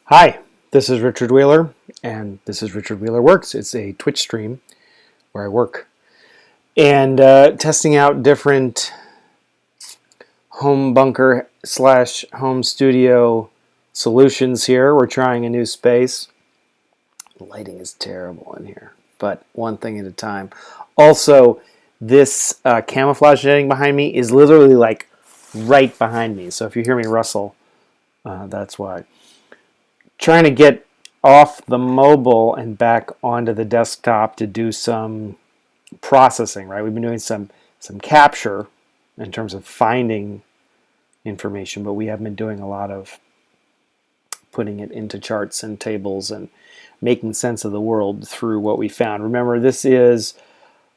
Hi, this is Richard Wheeler, and this is Richard Wheeler Works. It's a Twitch stream where I work and testing out different home bunker slash home studio solutions here. We're trying a new space. The lighting is terrible in here, but one thing at a time. Also, this camouflage netting behind me is literally like right behind me. So if you hear me rustle, that's why. Trying to get off the mobile and back onto the desktop to do some processing, right? We've been doing some capture in terms of finding information, but we haven't been doing a lot of putting it into charts and tables and making sense of the world through what we found. Remember, this is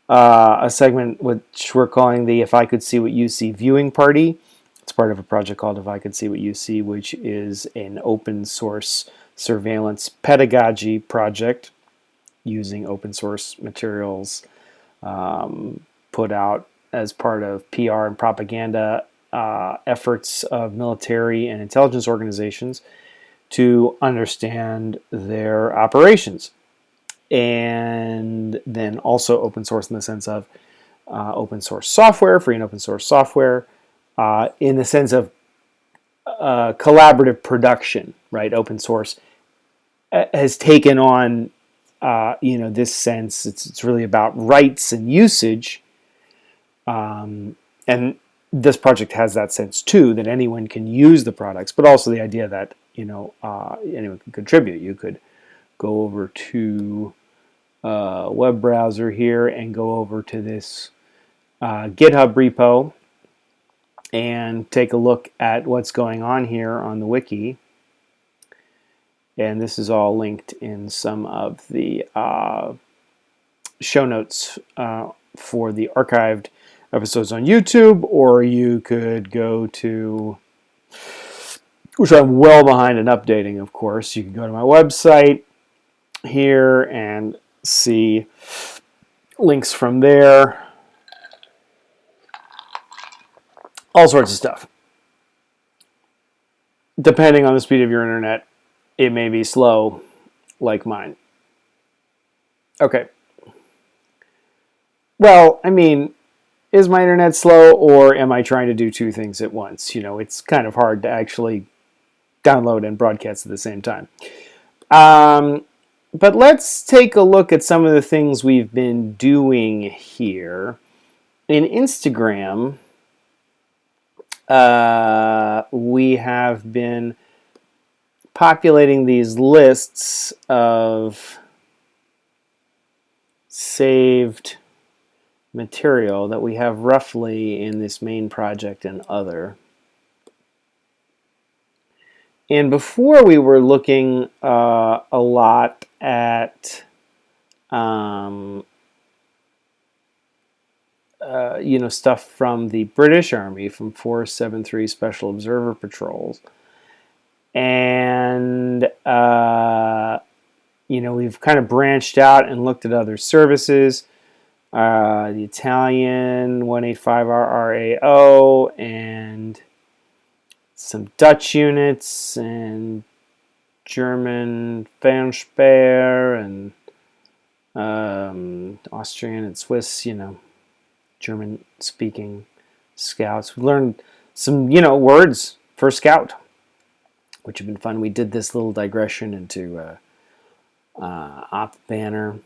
a segment which we're calling the If I Could See What You See viewing party. It's part of a project called If I Could See What You See, which is an open source surveillance pedagogy project using open source materials put out as part of PR and propaganda efforts of military and intelligence organizations to understand their operations. And then also open source in the sense of open source software, free and open source software, in the sense of collaborative production, right? Open source has taken on, this sense. It's really about rights and usage, and this project has that sense too, that anyone can use the products, but also the idea that anyone can contribute. You could go over to a web browser here and go over to this GitHub repo and take a look at what's going on here on the wiki. And this is all linked in some of the show notes for the archived episodes on YouTube, or you could go to, which I'm well behind in updating, of course. You can go to my website here and see links from there. All sorts of stuff. Depending on the speed of your internet, it may be slow like mine. Okay. Well, I mean, is my internet slow, or am I trying to do two things at once? It's kind of hard to actually download and broadcast at the same time. But let's take a look at some of the things we've been doing here. In Instagram, we have been populating these lists of saved material that we have roughly in this main project and other. And before we were looking a lot at stuff from the British Army, from 473 Special Observer Patrols. And, we've kind of branched out and looked at other services. The Italian 185RRAO and some Dutch units and German Fernspeer and Austrian and Swiss, German-speaking scouts. We learned some, words for scout, which have been fun. We did this little digression into op banner.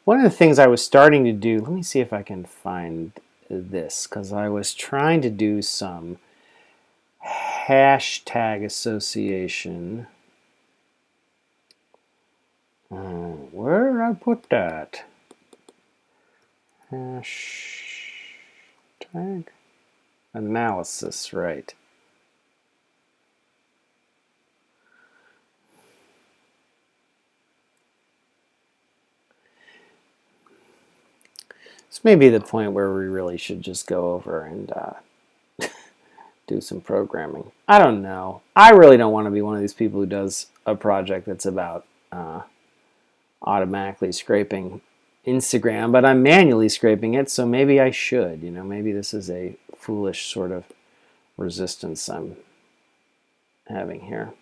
One of the things I was starting to do, let me see if I can find this, because I was trying to do some hashtag association. Where did I put that? Hashtag analysis, right. This may be the point where we really should just go over and do some programming. I don't know. I really don't want to be one of these people who does a project that's about automatically scraping Instagram, but I'm manually scraping it, so maybe I should. Maybe this is a foolish sort of resistance I'm having here.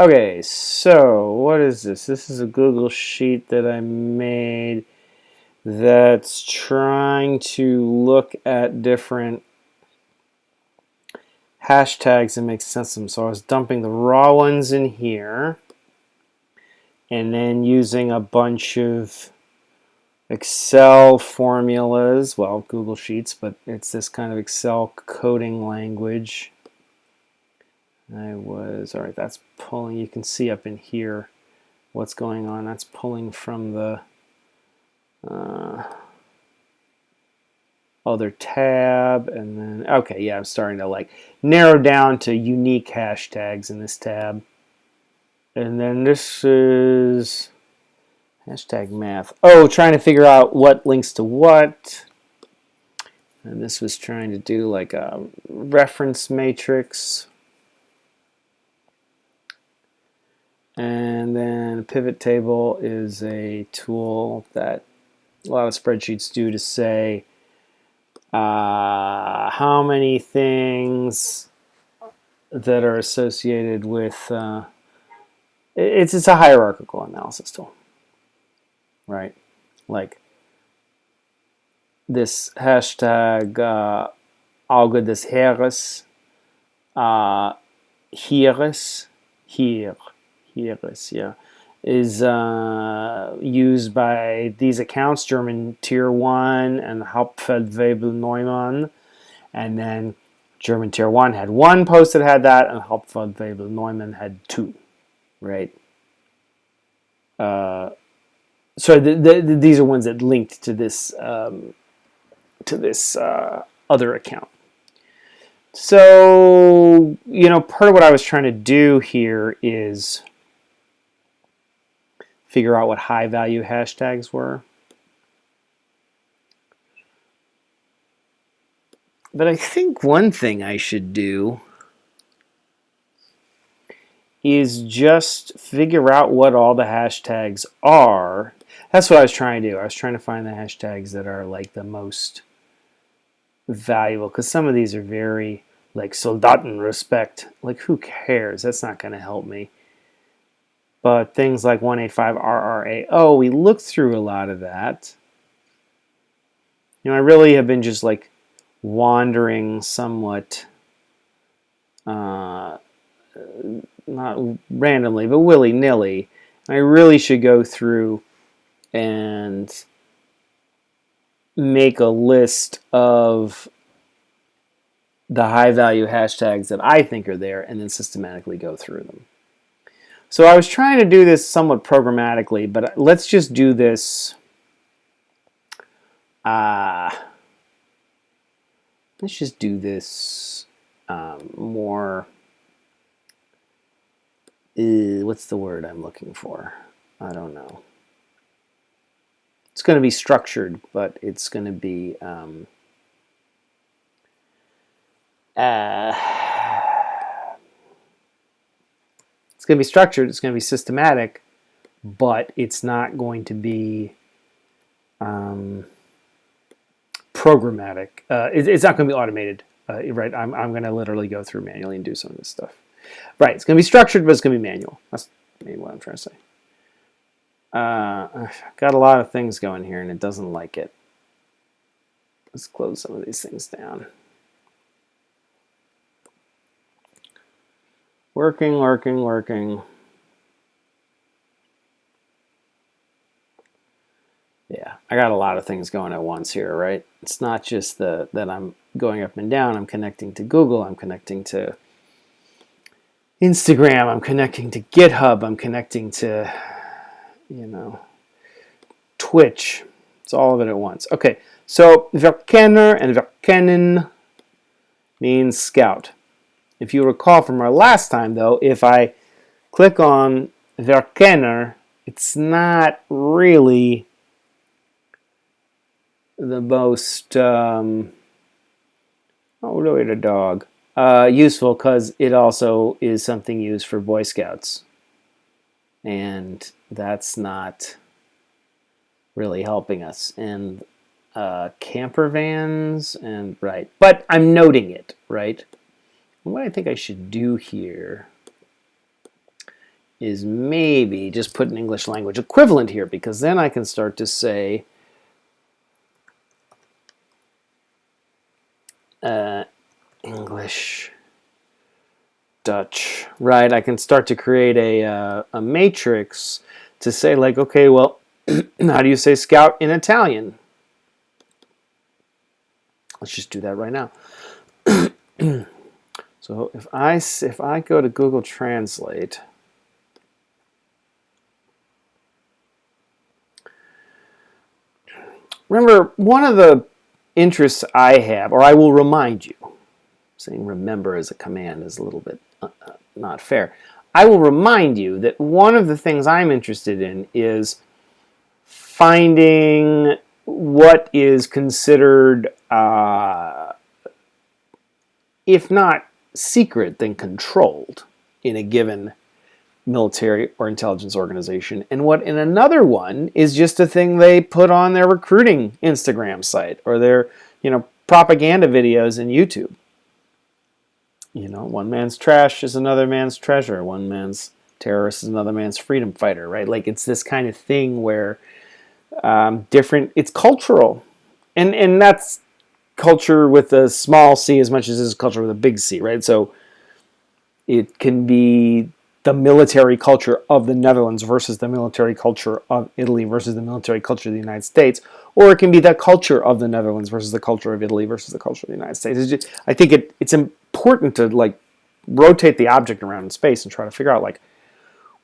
Okay, so what is this? This is a Google Sheet that I made that's trying to look at different hashtags and make sense of them. So I was dumping the raw ones in here and then using a bunch of Excel formulas, well, Google Sheets, but it's this kind of Excel coding language. All right, that's pulling, you can see up in here what's going on. That's pulling from the other tab, and then, okay, yeah, I'm starting to like narrow down to unique hashtags in this tab. And then this is hashtag math. Oh, trying to figure out what links to what. And this was trying to do like a reference matrix. And then pivot table is a tool that a lot of spreadsheets do to say how many things that are associated with, it's a hierarchical analysis tool, right? Like this hashtag all good des Heeres, Heeres, Heeres, yeah, is used by these accounts, German Tier 1 and Hauptfeldwebel Neumann, and then German Tier 1 had one post that had that, and Hauptfeldwebel Neumann had two, right? So these are ones that linked to this other account. So, part of what I was trying to do here is figure out what high value hashtags were. But I think one thing I should do is just figure out what all the hashtags are. That's what I was trying to do. I was trying to find the hashtags that are like the most valuable, because some of these are very like Soldatenrespekt. Like, who cares? That's not going to help me. But things like 185RRA, oh, we looked through a lot of that. I really have been just like wandering somewhat, not randomly, but willy-nilly. I really should go through and make a list of the high-value hashtags that I think are there and then systematically go through them. So I was trying to do this somewhat programmatically, but let's just do this. Let's just do this more. What's the word I'm looking for? I don't know. It's going to be structured, but it's going to be it's going to be structured. It's going to be systematic, but it's not going to be programmatic. It's not going to be automated, right? I'm going to literally go through manually and do some of this stuff. Right, it's going to be structured, but it's going to be manual. That's maybe what I'm trying to say. I've got a lot of things going here, and it doesn't like it. Let's close some of these things down. Working. Yeah, I got a lot of things going at once here, right? It's not just that I'm going up and down. I'm connecting to Google. I'm connecting to Instagram. I'm connecting to GitHub. I'm connecting to, Twitch. It's all of it at once. Okay, so Verkenner and Verkennen means scout. If you recall from our last time, though, if I click on Verkenner, it's not really the most really a dog useful, because it also is something used for Boy Scouts, and that's not really helping us. And camper vans, and right, but I'm noting it, right? What I think I should do here is maybe just put an English language equivalent here, because then I can start to say English, Dutch, right? I can start to create a matrix to say, like, okay, well, how do you say scout in Italian? Let's just do that right now. So if I go to Google Translate, remember, one of the interests I have, or I will remind you, saying remember as a command is a little bit not fair. I will remind you that one of the things I'm interested in is finding what is considered, if not secret, then controlled in a given military or intelligence organization, and what in another one is just a thing they put on their recruiting Instagram site or their, propaganda videos in YouTube. One man's trash is another man's treasure. One man's terrorist is another man's freedom fighter, right? Like, it's this kind of thing where it's cultural, and that's culture with a small c as much as it's culture with a big C, right? So it can be the military culture of the Netherlands versus the military culture of Italy versus the military culture of the United States, or it can be the culture of the Netherlands versus the culture of Italy versus the culture of the United States. I think it's important to rotate the object around in space and try to figure out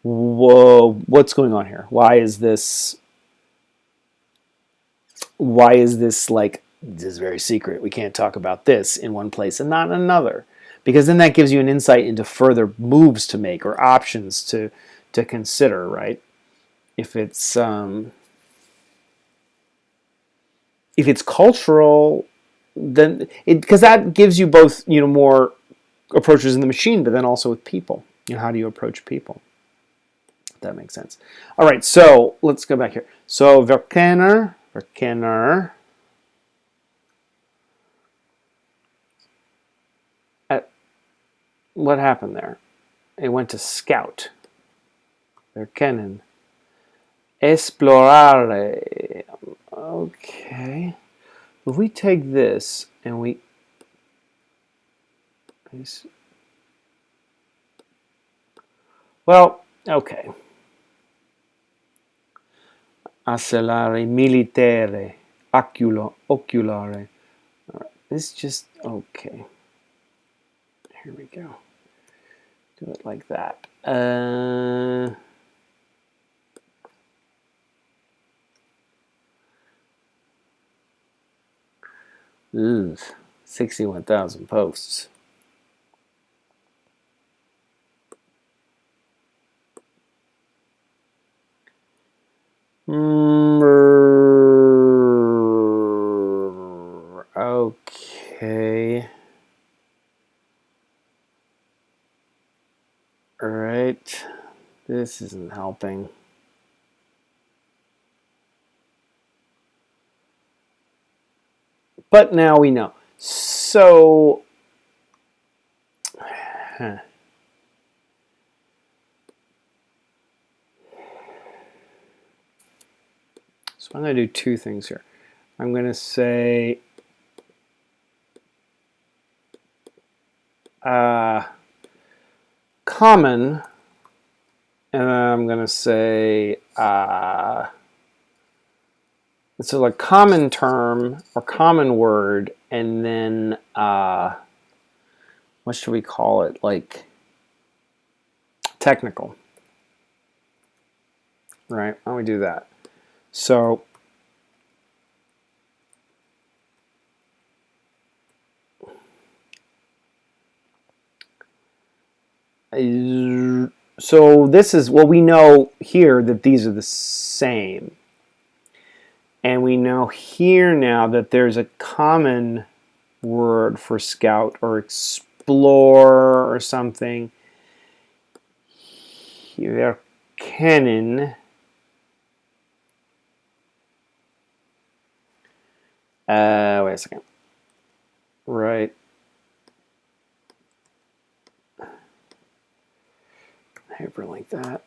whoa, what's going on here? Why is this this is very secret? We can't talk about this in one place and not in another. Because then that gives you an insight into further moves to make or options to consider, right? If it's cultural, then because that gives you both more approaches in the machine, but then also with people. How do you approach people? If that makes sense. All right, so let's go back here. So verkennen. What happened there? It went to scout. Verkennen. Esplorare. Okay. If we take this and we... Well, okay. Acellare, militare, oculare. All right. This just... Okay. Here we go. Do it like that. Ooh, 61,000 posts. Okay. All right. This isn't helping. But now we know. So, so I'm going to do two things here. I'm going to say common, and then I'm going to say so like common term or common word, and then what should we call it? Like technical, right? Why don't we do that? So this is, well, we know here that these are the same. And we know here now that there's a common word for scout or explore or something. Here, kennen. Wait a second. Right. Hyperlink that.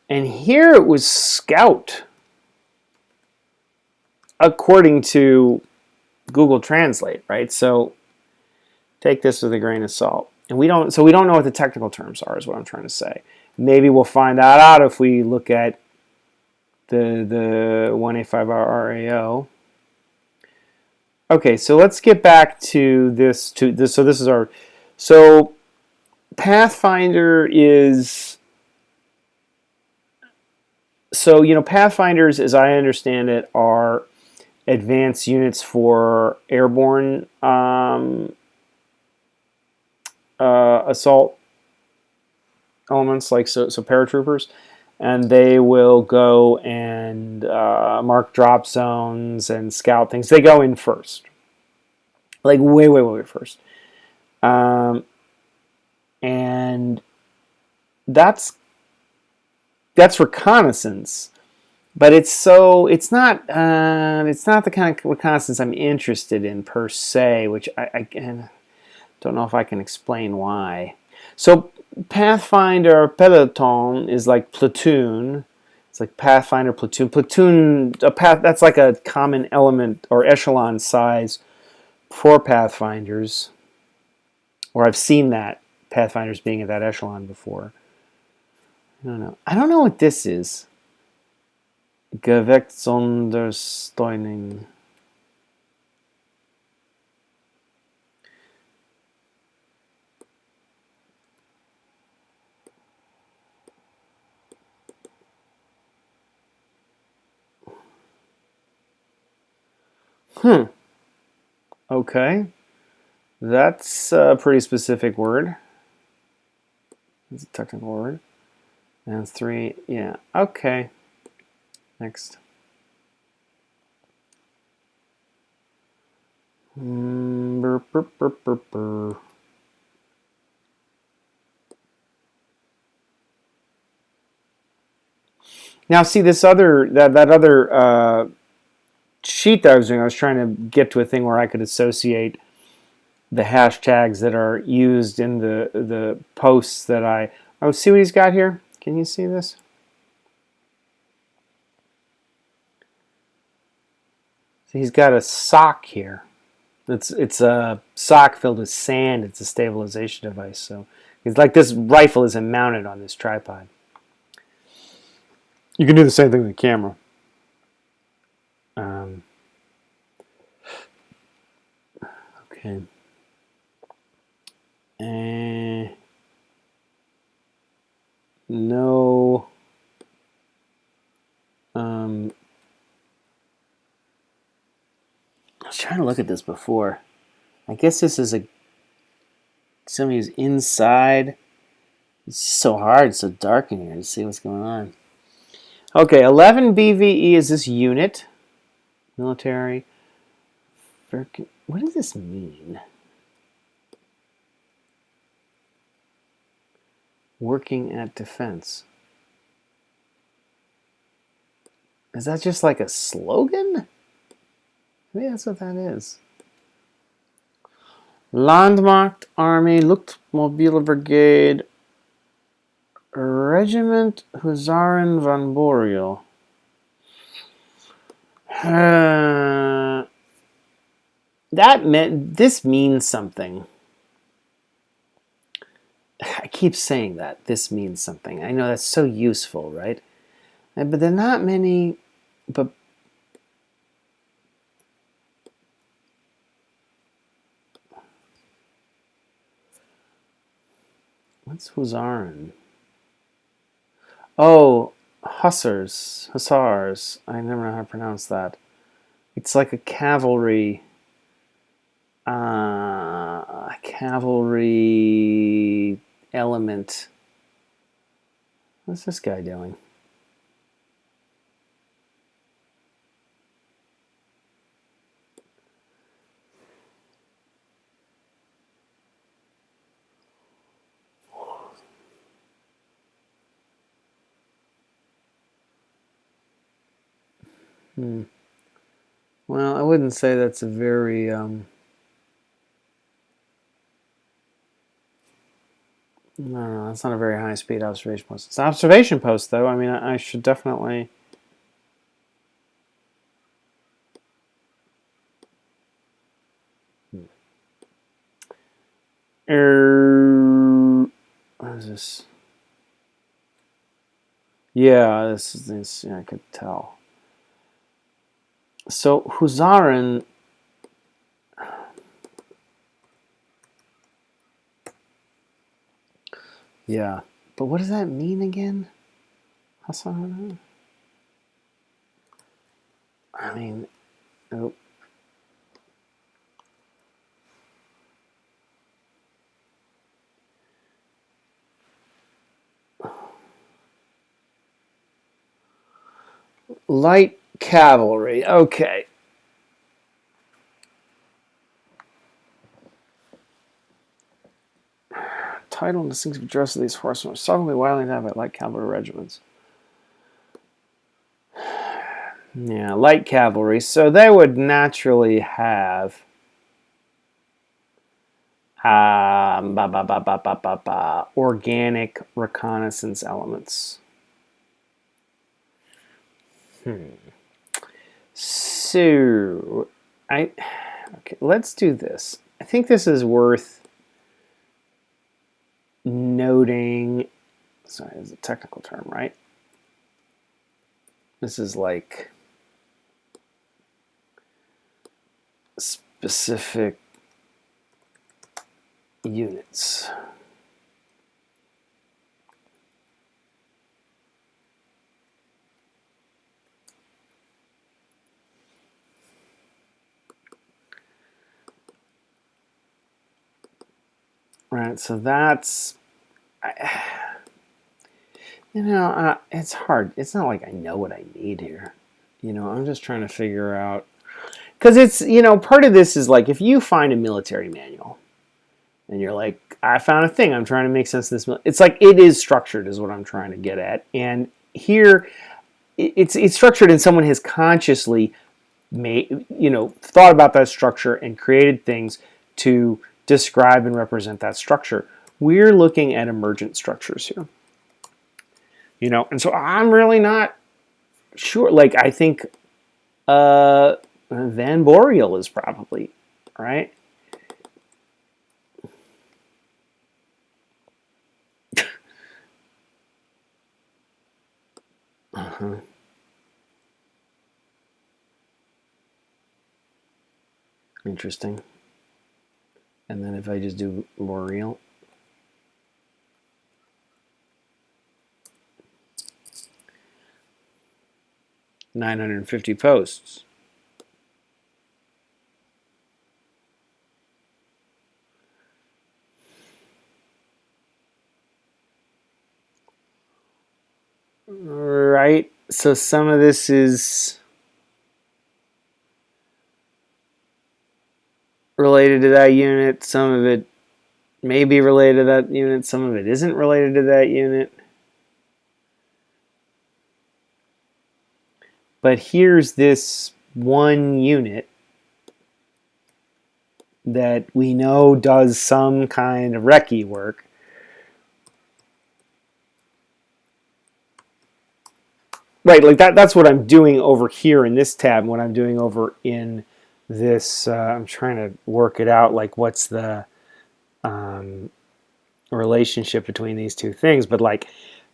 And here it was Scout, according to Google Translate, right? So take this with a grain of salt. And we don't know what the technical terms are, is what I'm trying to say. Maybe we'll find that out if we look at the 1A5RAO. Okay, so let's get back to this. So this is our. So Pathfinder is. So Pathfinders, as I understand it, are advanced units for airborne assault elements, like so paratroopers, and they will go and mark drop zones and scout things. They go in first, like way first, and that's reconnaissance. But it's not the kind of reconnaissance I'm interested in per se, which I don't know if I can explain why. So Pathfinder Peloton is like platoon. It's like Pathfinder platoon. That's like a common element or echelon size for Pathfinders. Or I've seen that Pathfinders being at that echelon before. I don't know what this is. Gewechtsondersteuerung. Okay. That's a pretty specific word. It's a technical word. And 3, yeah. Okay. Next. Burr, burr, burr, burr, burr. Now, see this other that other sheet that I was doing. I was trying to get to a thing where I could associate the hashtags that are used in the posts that I. Oh, see what he's got here? Can you see this? So he's got a sock here. It's a sock filled with sand. It's a stabilization device. So it's like this rifle isn't mounted on this tripod. You can do the same thing with the camera. Okay. No. I was trying to look at this before. I guess this is somebody who's inside. It's so hard, it's so dark in here to see what's going on. Okay, 11 BVE is this unit. Military. What does this mean? Working at defense. Is that just like a slogan? Maybe that's what that is. Landmacht Army, Luftmobile Brigade, Regiment Huzaren von Boreal. This means something. I keep saying that. This means something. I know that's so useful, right? But there are not many. But what's Huzaren? Oh, Hussars. I never know how to pronounce that. It's like a cavalry element. What's this guy doing? Well, I wouldn't say that's a very No, that's not a very high-speed observation post. It's an observation post, though. I mean, I should definitely... What is this? Yeah, this is this. Yeah, I could tell. So Huzaren. Yeah, but what does that mean again? Huzaren. I mean, oh. Light cavalry. Okay. Title and distinctive dress of these horsemen are suddenly wildly known by light cavalry regiments. Yeah, light cavalry. So they would naturally have organic reconnaissance elements. So, okay, let's do this. I think this is worth noting. Sorry, it's a technical term, right? This is like specific units. Right, so that's, it's hard. It's not like I know what I need here. I'm just trying to figure out, because it's, part of this is like if you find a military manual and you're like, I found a thing, I'm trying to make sense of this. It's like it is structured is what I'm trying to get at. And here it's structured and someone has consciously thought about that structure and created things to describe and represent that structure. We're looking at emergent structures here. And so I'm really not sure. Like, I think Van Boreal is probably, right? Uh-huh. Interesting. And then if I just do Boreal, $950 posts. Right. So some of this is related to that unit. Some of it may be related to that unit. Some of it isn't related to that unit. But here's this one unit that we know does some kind of recce work. Right, like that's what I'm doing over here in this tab, what I'm doing over in this, I'm trying to work it out, like what's the relationship between these two things, but like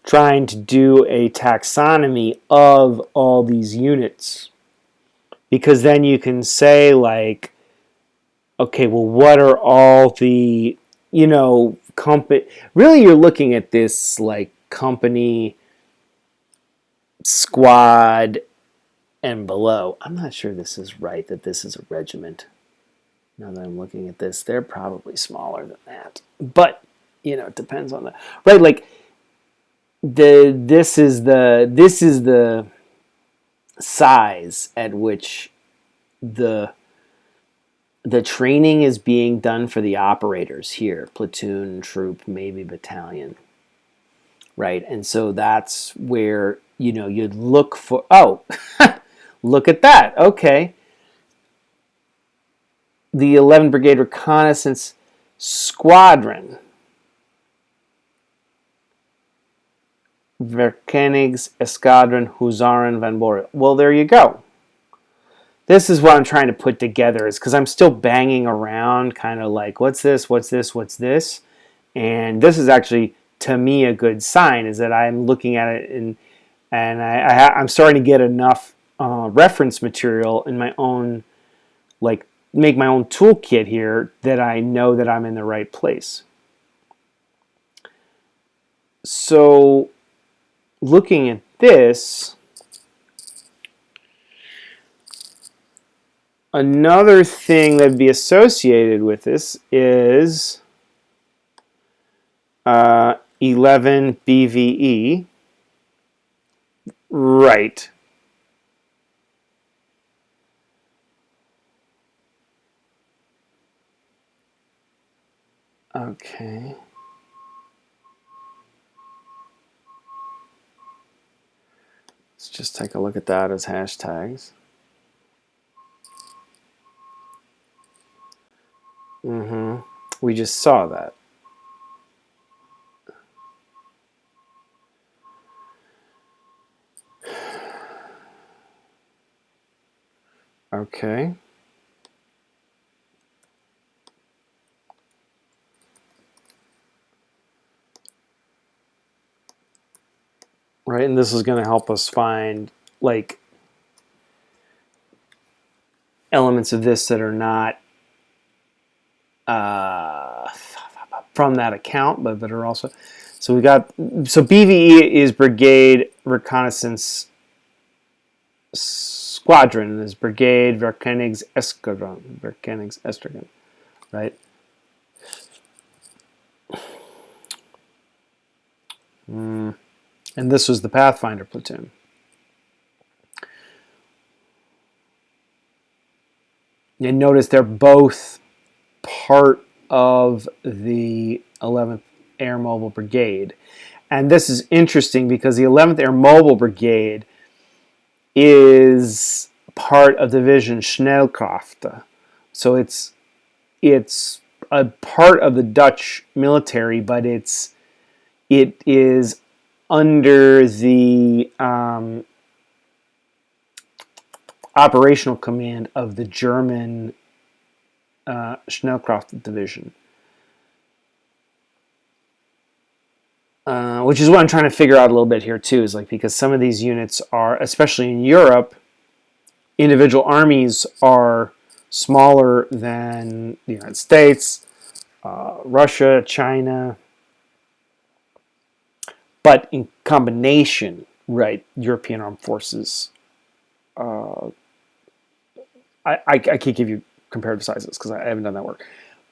trying to do a taxonomy of all these units. Because then you can say like, okay, well, what are all the, company, really you're looking at this like company, squad, and below. I'm not sure this is right, that this is a regiment. Now that I'm looking at this, they're probably smaller than that. But, it depends on the, right, like, this is the size at which the training is being done for the operators here, platoon, troop, maybe battalion, right? And so that's where, you'd look for, oh, look at that, okay. The 11th Brigade Reconnaissance Squadron. Verkenigs Eskadron Huzaren van Borel. Well, there you go. This is what I'm trying to put together, is because I'm still banging around, kind of like, what's this, what's this, what's this? And this is actually, to me, a good sign, is that I'm looking at it and I'm starting to get enough reference material in my own, like, make my own toolkit here, that I know that I'm in the right place. So, looking at this, another thing that'd be associated with this is 11 BVE. Right. Okay. Let's just take a look at that as hashtags. We just saw that. Okay. Right, and this is going to help us find, like, elements of this that are not from that account, but that are also. So we got, so BVE is Brigade Reconnaissance Squadron, is Brigade Verkenigs Estrogen, right? And this was the Pathfinder platoon. And notice they're both part of the 11th Air Mobile Brigade. And this is interesting because the 11th Air Mobile Brigade is part of Division Schnellkraft. So it's a part of the Dutch military, but it is under the operational command of the German Schnellkraft Division. Which is what I'm trying to figure out a little bit here too, is like, because some of these units are, especially in Europe, individual armies are smaller than the United States, Russia, China, but in combination, right, European armed forces. I can't give you comparative sizes because I haven't done that work,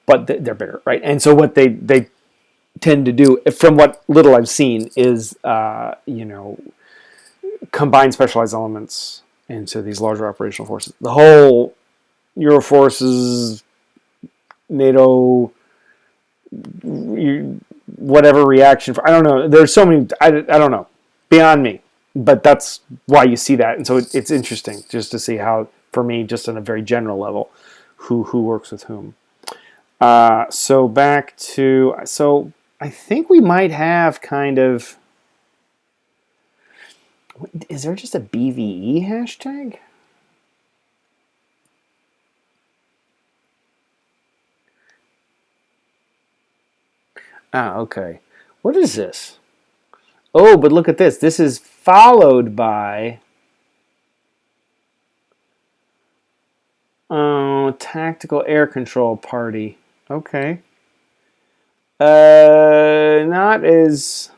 but they're bigger, right? And so what they tend to do, from what little I've seen, is combine specialized elements into these larger operational forces. The whole Euro forces, NATO, whatever reaction. I don't know. There's so many. I don't know. Beyond me. But that's why you see that, and so it's interesting just to see how, for me, just on a very general level, who works with whom. So back to, so I think we might have kind of. Is there just a BVE hashtag? Ah, okay. What is this? Oh, but look at this. This is followed by tactical air control party. Okay. Not as.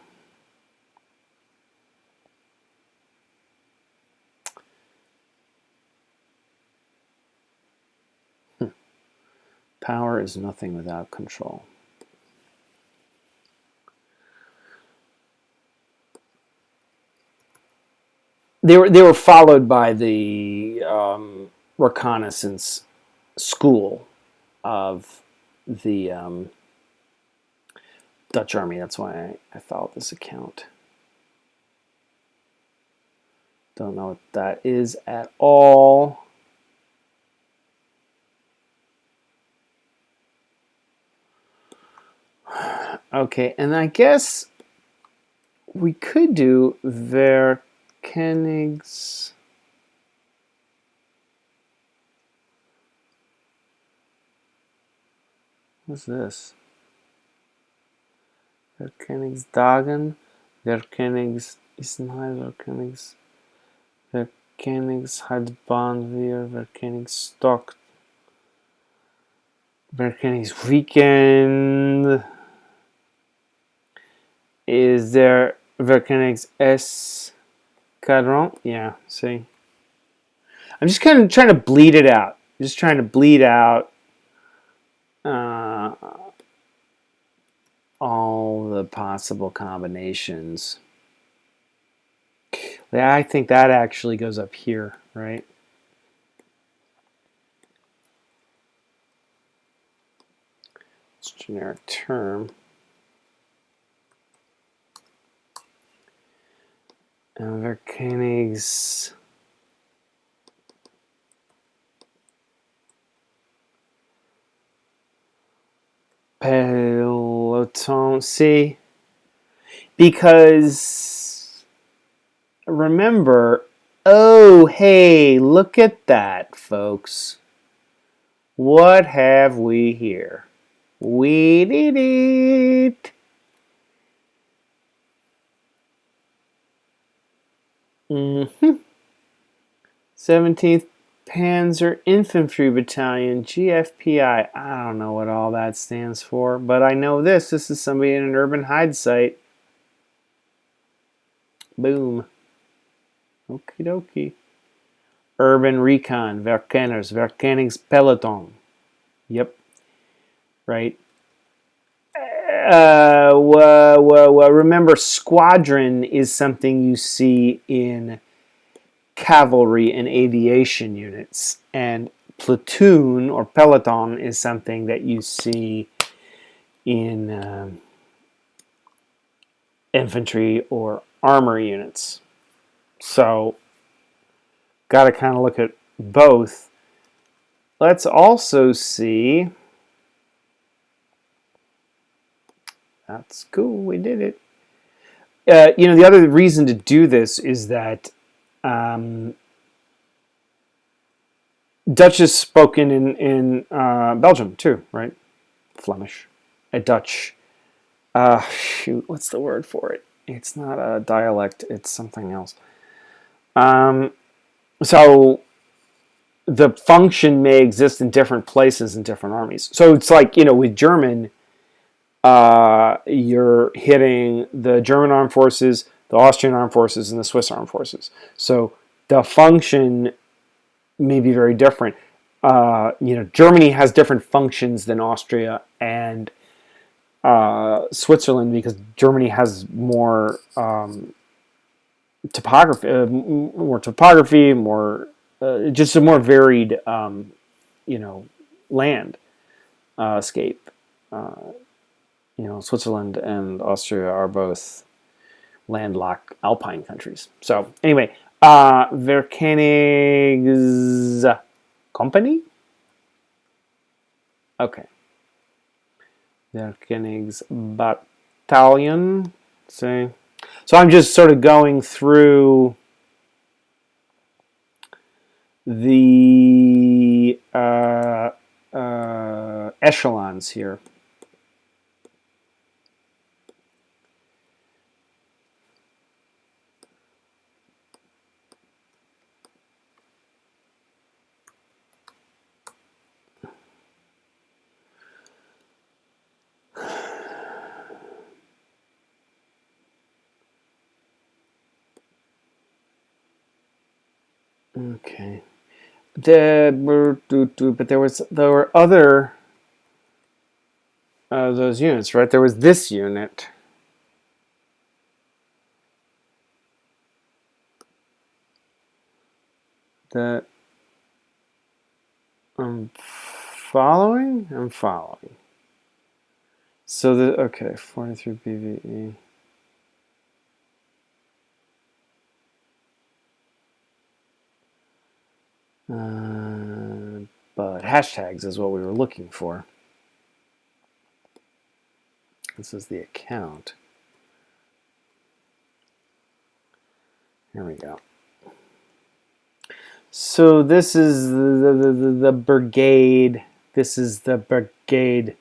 Power is nothing without control. They were followed by the reconnaissance school of the Dutch army. That's why I followed this account. Don't know what that is at all. Okay, and I guess we could do Verkenigs. What's this? Verkenigsdagen, Verkenigsisnheim, Verkenigshalsbandweer, Verkenigsstock, Verkenigsweekend. Is there Verkenigs Escadron? Yeah, see. I'm just kind of trying to bleed it out. Just trying to bleed out all the possible combinations. Yeah, I think that actually goes up here, right? It's a generic term. Verkenigs. Peloton. See? Because remember, oh, hey, look at that, folks. What have we here? We did it. 17th Panzer Infantry Battalion, GFPI. I don't know what all that stands for, but I know this. This is somebody in an urban hide site. Boom. Okie dokie. Urban Recon, Verkenings Peloton. Yep. Right. Remember, squadron is something you see in cavalry and aviation units, and platoon or peloton is something that you see in infantry or armor units. So, got to kind of look at both. Let's also see. That's cool. We did it. The other reason to do this is that Dutch is spoken in Belgium too, right? Flemish, a Dutch. Shoot, what's the word for it? It's not a dialect. It's something else. So the function may exist in different places in different armies. So it's like, with German, you're hitting the German armed forces, the Austrian armed forces, and the Swiss armed forces. So the function may be very different. Germany has different functions than Austria and Switzerland because Germany has more topography, more just a more varied, land scape. Switzerland and Austria are both landlocked alpine countries. So anyway, Verkenigs Company? Okay. Verkenigs Battalion. See? So I'm just sort of going through the echelons here. Okay. But there were other those units, right? There was this unit. That I'm following. So okay, 43 BVE. But hashtags is what we were looking for. This is the account. Here we go. So this is the brigade. This is the brigade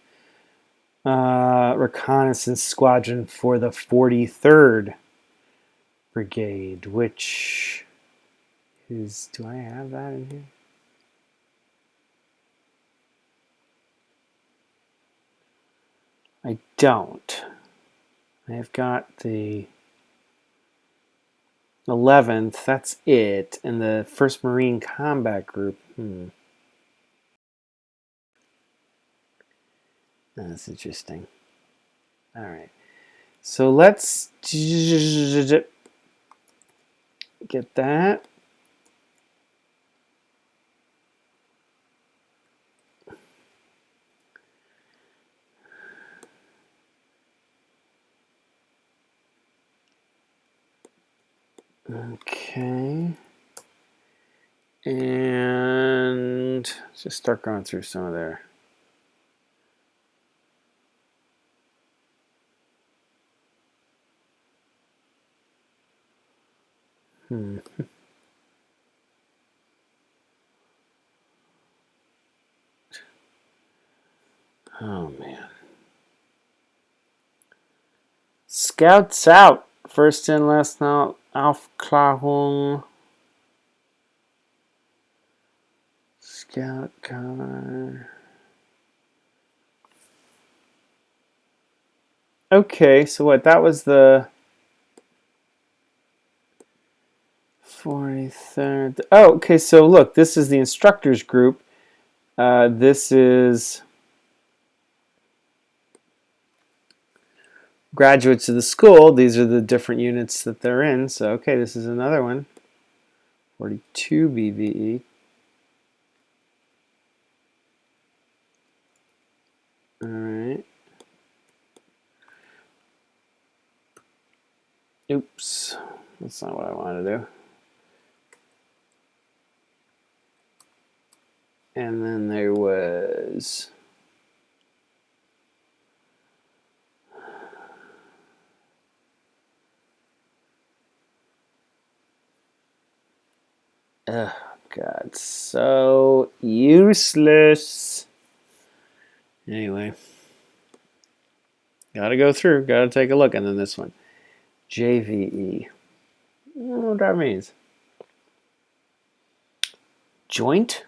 reconnaissance squadron for the 43rd Brigade, which is, do I have that in here? I don't. I've got the 11th, that's it, and the 1st Marine Combat Group. That's interesting. All right. So let's get that. Okay. And let's just start going through some of their. Oh, man. Scouts out. First in, last out. Aufklärung. Scout car. Okay, so what? That was the 43rd. Oh, okay, so look, this is the instructors group. This is graduates of the school. These are the different units that they're in. So, okay, this is another one. 42 BVE. All right. Oops. That's not what I want to do. And then there was... Oh, God. So useless. Anyway. Gotta go through. Gotta take a look. And then this one. JVE. I don't know what that means. Joint?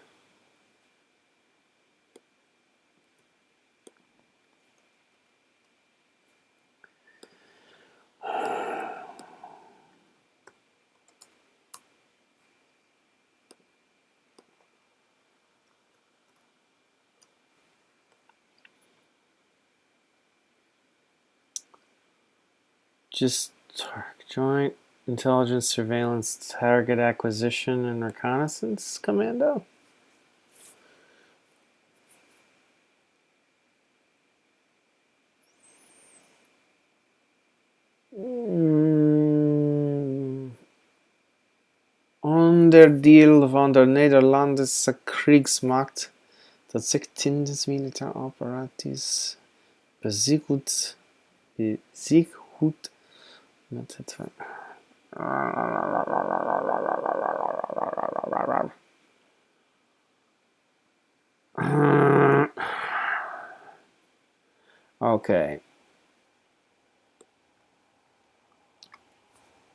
Just joint intelligence, surveillance, target acquisition, and reconnaissance commando. Onderdeel van der Nederlandse Kriegsmacht dat zich tijdens militaire operaties bezighoudt met het. Okay.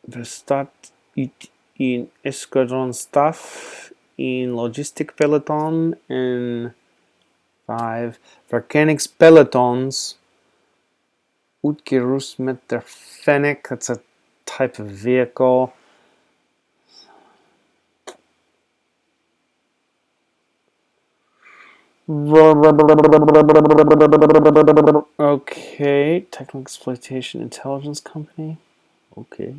Bestaat uit een escadronstaf, een logistic peloton en 5 verkenningspelotons uitgerust met de Fennec. That's a type of vehicle. Okay, Technical Exploitation Intelligence Company. Okay.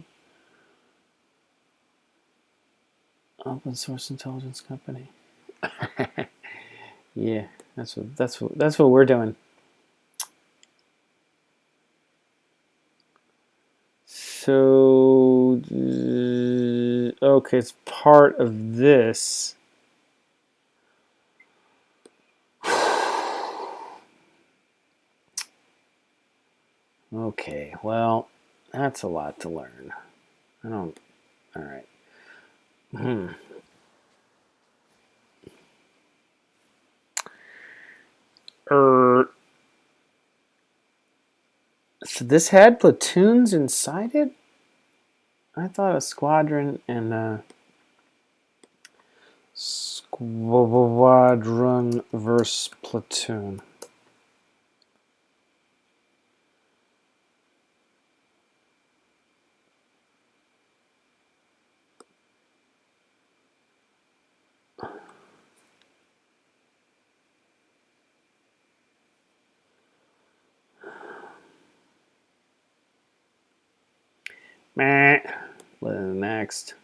Open Source Intelligence Company. Yeah, that's what we're doing. So okay, it's part of this. Okay, well, that's a lot to learn. I don't All right. Hmm. So this had platoons inside it? I thought a squadron and a squadron versus platoon. Meh. Next.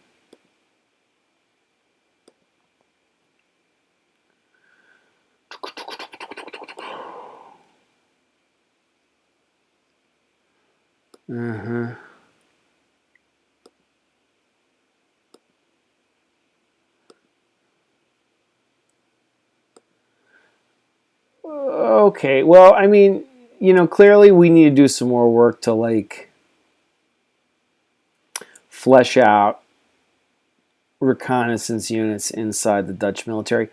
Uh-huh. Okay, well, I mean, clearly we need to do some more work to like flesh out reconnaissance units inside the Dutch military.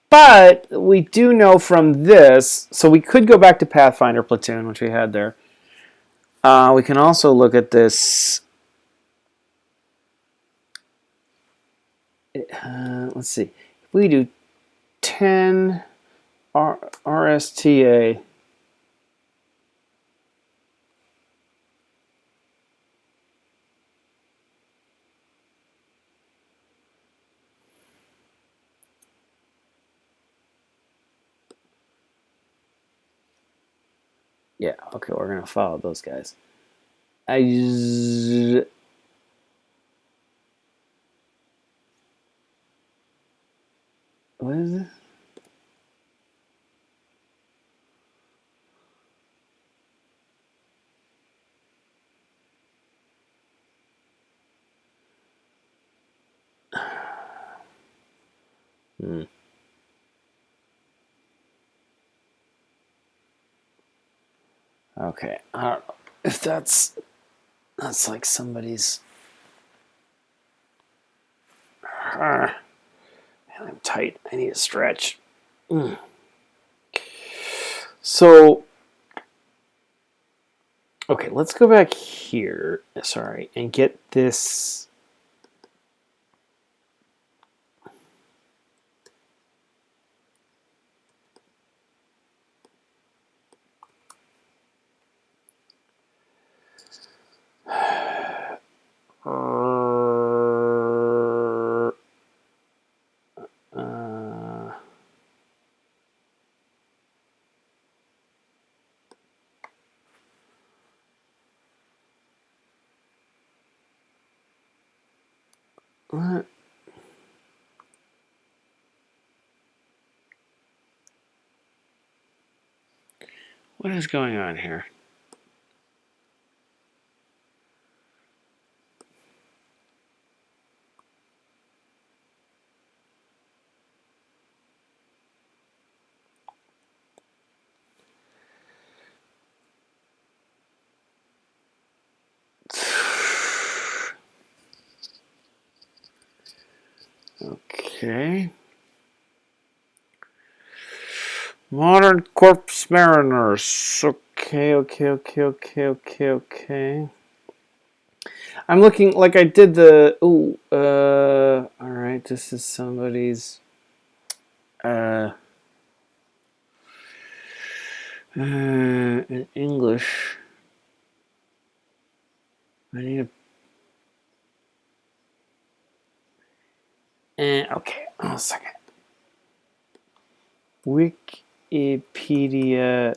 But we do know from this, so we could go back to Pathfinder Platoon, which we had there. We can also look at this. Let's see. If we do 10 RSTA. Yeah, okay, we're going to follow those guys. What is this? Hmm. Okay, I don't know if that's like somebody's. Man, I'm tight. I need a stretch. So, okay, let's go back here. Sorry, and get this. What? What is going on here? Okay. Modern corpse mariners. Okay. I'm looking like I did the. Ooh. All right. This is somebody's. In English. I need a. Okay. Hold on a second. Wikipedia.nl.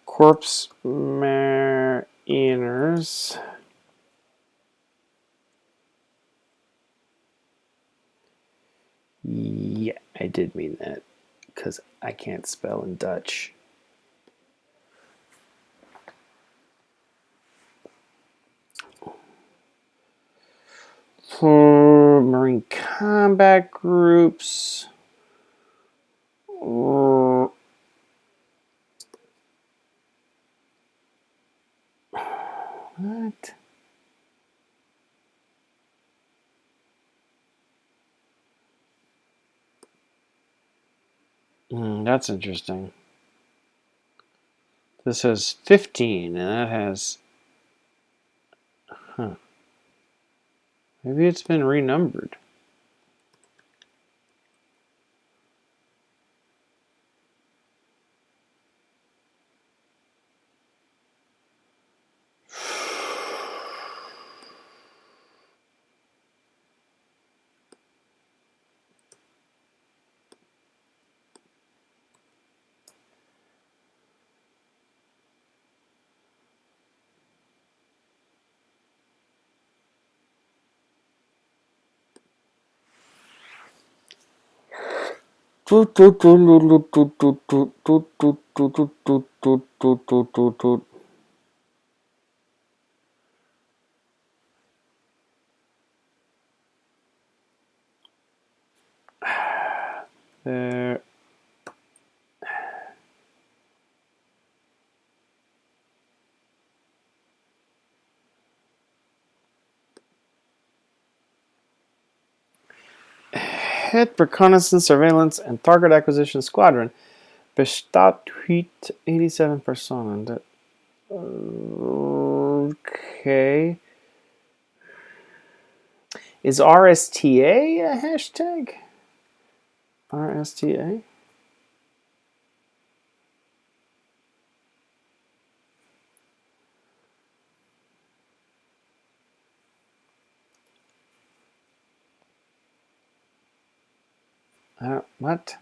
Corpse mariners. Yeah, I did mean that because I can't spell in Dutch. For Marine combat groups. What? That's interesting. This has 15, and that has... Huh. Maybe it's been renumbered. There. Head Reconnaissance, Surveillance, and Target Acquisition Squadron. Bestaat 87 Personen. Okay. Is RSTA a hashtag? RSTA? What?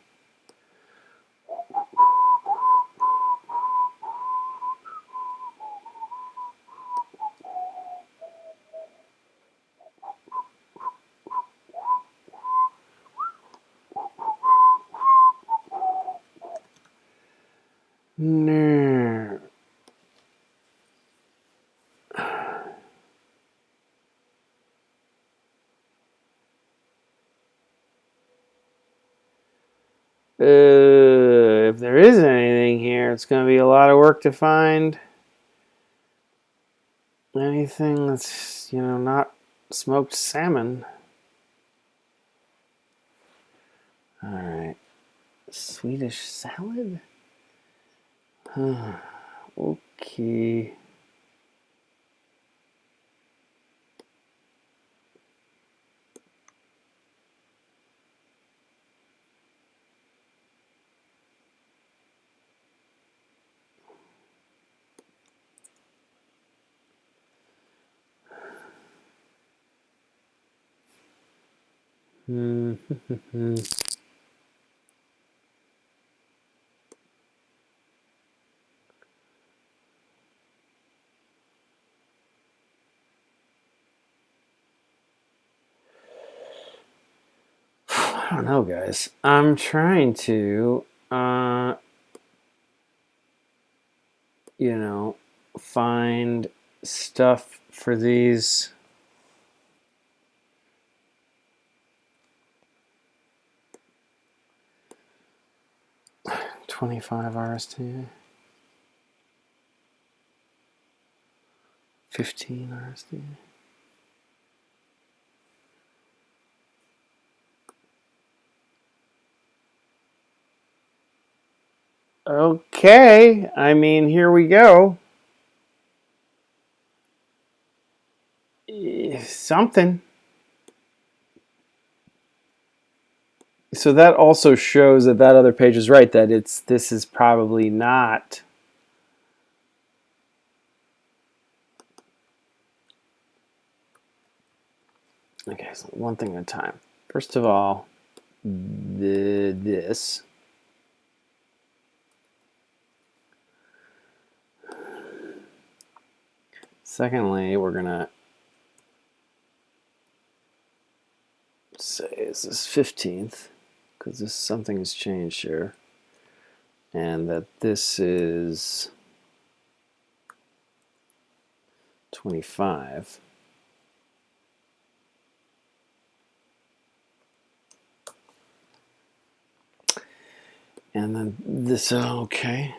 No. If there is anything here, it's going to be a lot of work to find anything that's, not smoked salmon. All right. Swedish salad? Okay. I don't know, guys. I'm trying to, find stuff for these. $25 RST. 15 RST. Okay, I mean, here we go. Something. So that also shows that other page is right, that this is probably not. Okay, so one thing at a time. First of all, this. Secondly, we're gonna say is this 15th, because something has changed here, and that this is 25. And then this, okay.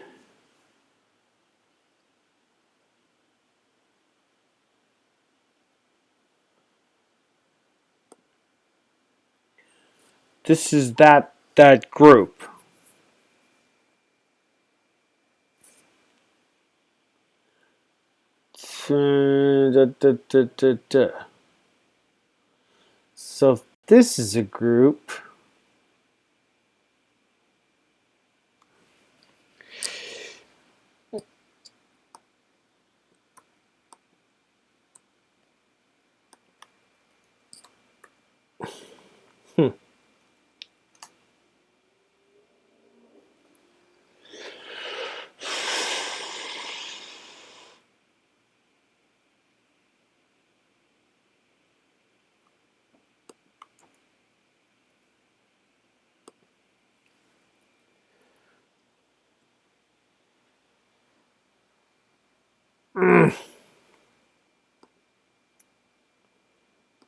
This is that group. So if this is a group,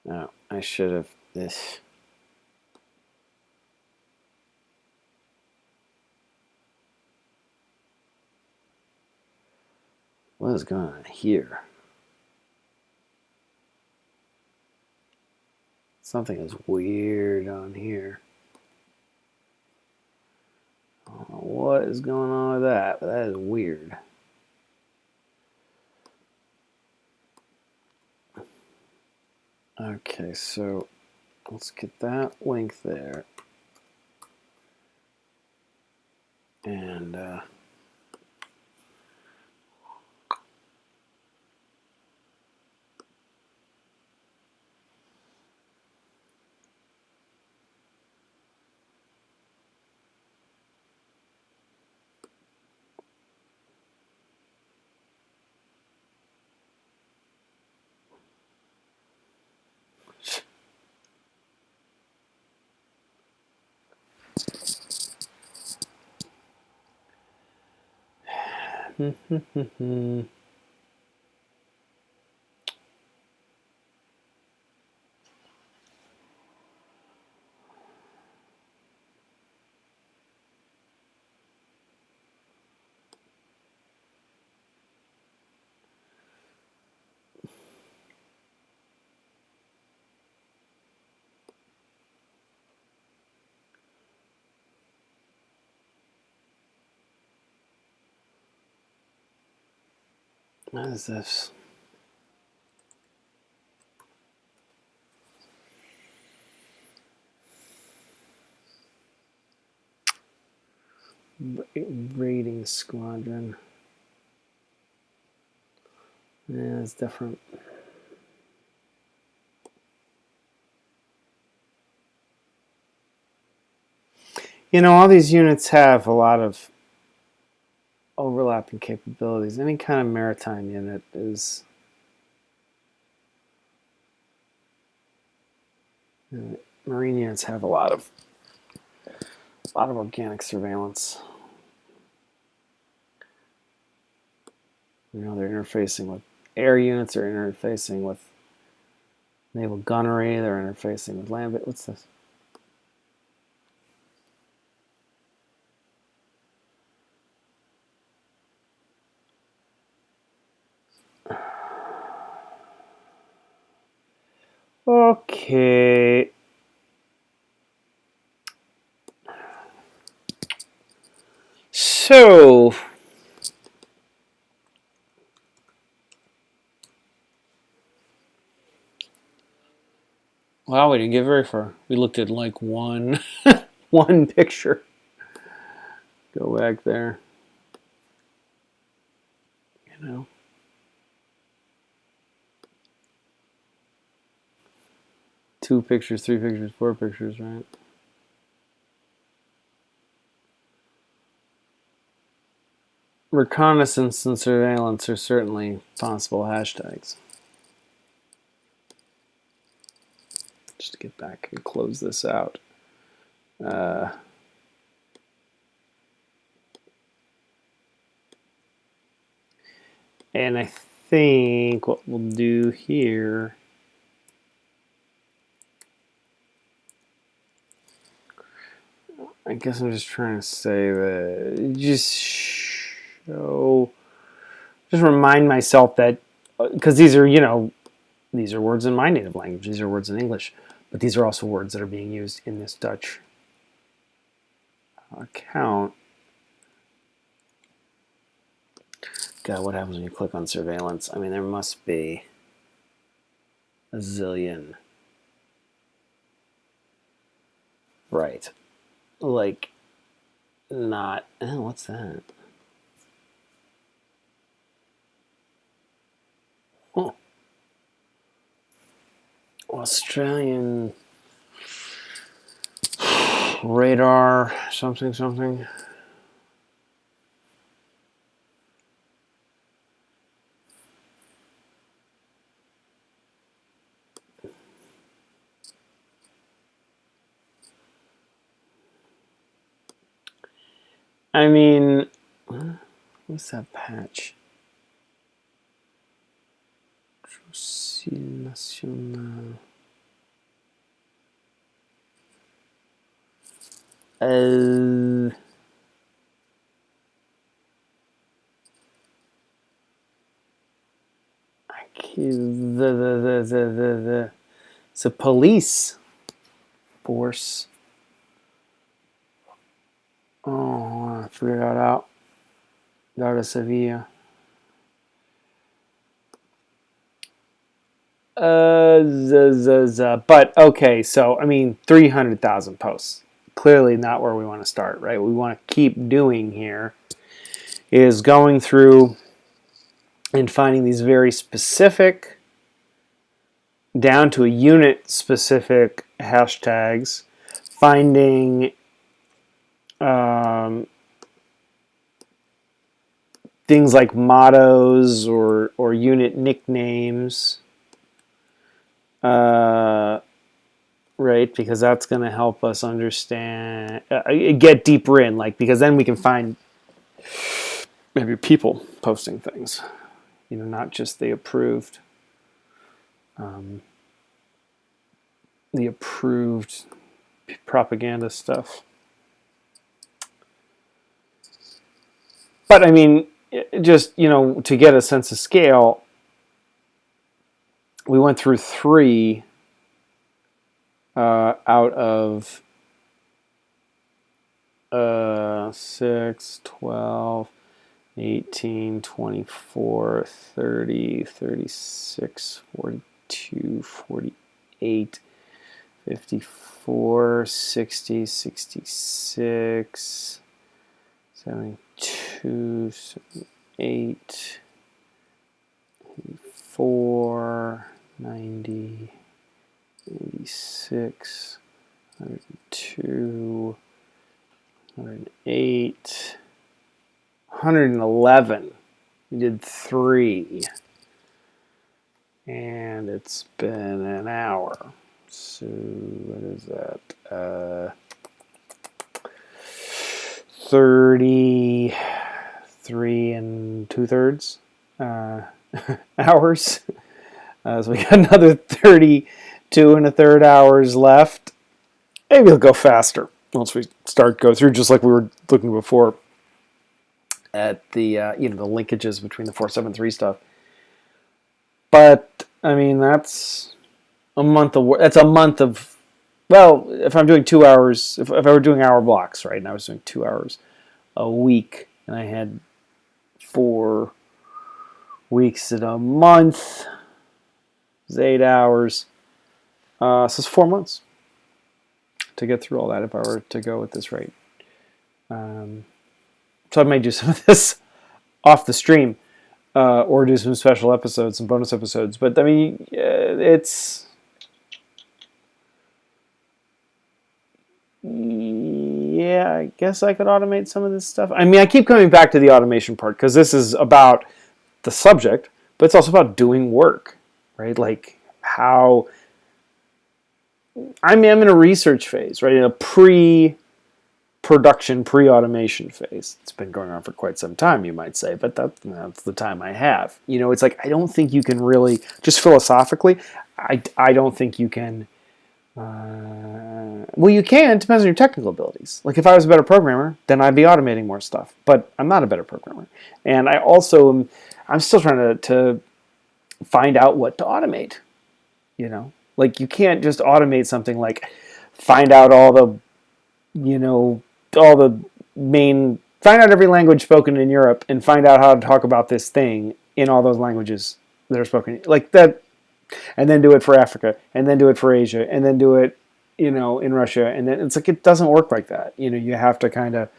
no, I should have this. What is going on here? Something is weird on here. I don't know what is going on with that, but that is weird. Okay, so let's get that link there. And what is this? Raiding squadron. Yeah, it's different. You know, all these units have a lot of overlapping capabilities. Any kind of maritime unit is marine units have a lot of organic surveillance. You know, they're interfacing with air units, are interfacing with naval gunnery, they're interfacing with land. What's this? Okay. So, wow, we didn't get very far. We looked at like one picture. Go back there. You know. Two pictures, three pictures, four pictures, right? Reconnaissance and surveillance are certainly possible hashtags. Just to get back and close this out. And I think what we'll do here I guess I'm just trying to say that just remind myself that, because these are, these are words in my native language, these are words in English, but these are also words that are being used in this Dutch account. God, what happens when you click on surveillance? I mean, there must be a zillion. Right. Like, not, what's that? Oh. Australian radar something. I mean, what's that patch? Nacional. It's a police force. Oh, I figured that out. Guarda Sevilla. But okay, so I mean, 300,000 posts. Clearly not where we want to start, right? What we want to keep doing here is going through and finding these very specific, down to a unit specific hashtags, finding things like mottos or unit nicknames, right? Because that's going to help us understand, get deeper in, like, because then we can find maybe people posting things, not just the approved propaganda stuff. But I mean, just, to get a sense of scale, we went through 3 out of 6, 12, 18, 24, 30, 36, 42, 48, 54, 60, 66, 72, 78, 84, 90, 86, 102, 108, 111. We did 3. And it's been an hour. So what is that? 33 and 2/3 hours. So we got another 32 and 1/3 hours left. Maybe it'll go faster once we go through, just like we were looking before at the the linkages between the 473 stuff. But I mean, that's a month of work. That's a month of, well, if I'm doing 2 hours, if I were doing hour blocks, right, and I was doing 2 hours a week, and I had 4 weeks in a month, it's 8 hours. So it's 4 months to get through all that if I were to go at this rate. So I might do some of this off the stream, or do some special episodes, some bonus episodes. But I mean, it's, yeah, I guess I could automate some of this stuff. I mean, I keep coming back to the automation part because this is about the subject, but it's also about doing work, right? Like how, I'm in a research phase, right? In a pre-production, pre-automation phase. It's been going on for quite some time, you might say, but that's the time I have. It's like, I don't think you can really, just philosophically, I don't think you can Well, you can. It depends on your technical abilities. Like if I was a better programmer, then I'd be automating more stuff. But I'm not a better programmer, and I also I'm still trying to find out what to automate. Like you can't just automate something like find out all the all the find out every language spoken in Europe and find out how to talk about this thing in all those languages that are spoken like that, and then do it for Africa, and then do it for Asia, and then do it, in Russia, and then it's like it doesn't work like that. You have to kind of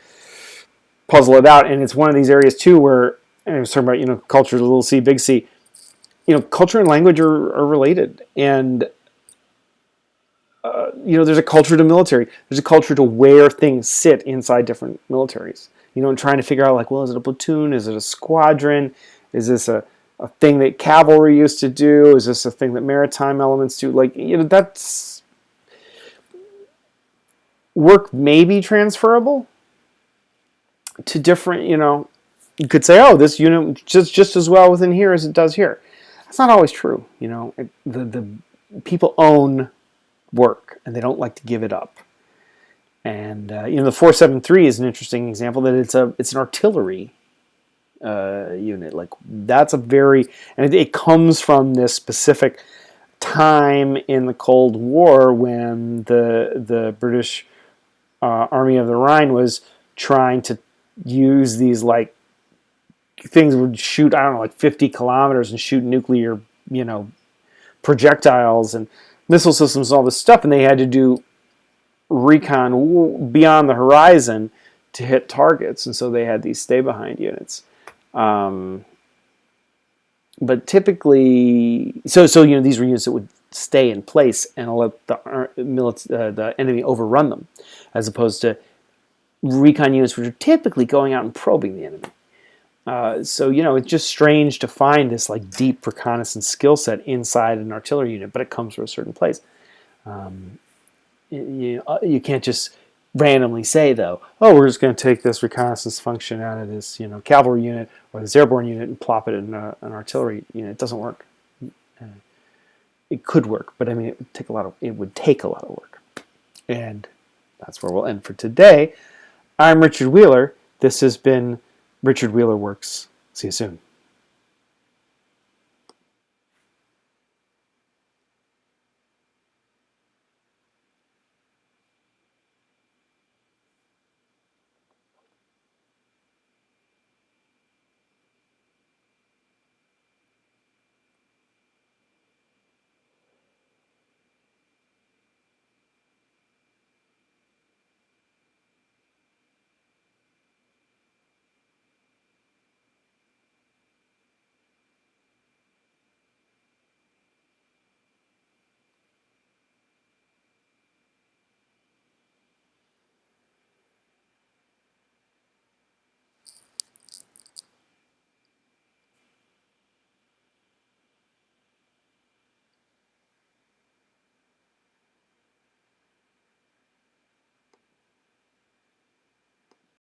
puzzle it out, and it's one of these areas too where, and I was talking about, culture, little c, big C. Culture and language are related, and there's a culture to military. There's a culture to where things sit inside different militaries. And trying to figure out like, well, is it a platoon? Is it a squadron? Is this a thing that cavalry used to do? Is this a thing that maritime elements do? Like, that's work may be transferable to different, you could say, oh, this unit just as well within here as it does here. That's not always true. The people own work and they don't like to give it up. And the 473 is an interesting example that it's an artillery unit. Like that's and it comes from this specific time in the Cold War when the British Army of the Rhine was trying to use these like things would shoot, I don't know, like 50 kilometers and shoot nuclear, projectiles and missile systems and all this stuff, and they had to do recon beyond the horizon to hit targets, and so they had these stay-behind units. But typically, so these were units that would stay in place and let the enemy overrun them, as opposed to recon units which are typically going out and probing the enemy. So it's just strange to find this like deep reconnaissance skill set inside an artillery unit, but it comes from a certain place. You can't just randomly say though, oh, we're just going to take this reconnaissance function out of this cavalry unit or this airborne unit and plop it in an artillery unit. It doesn't work. It could work, but I mean, it would take a lot of work. And that's where we'll end for today. I'm Richard Wheeler. This has been Richard Wheeler Works. See you soon.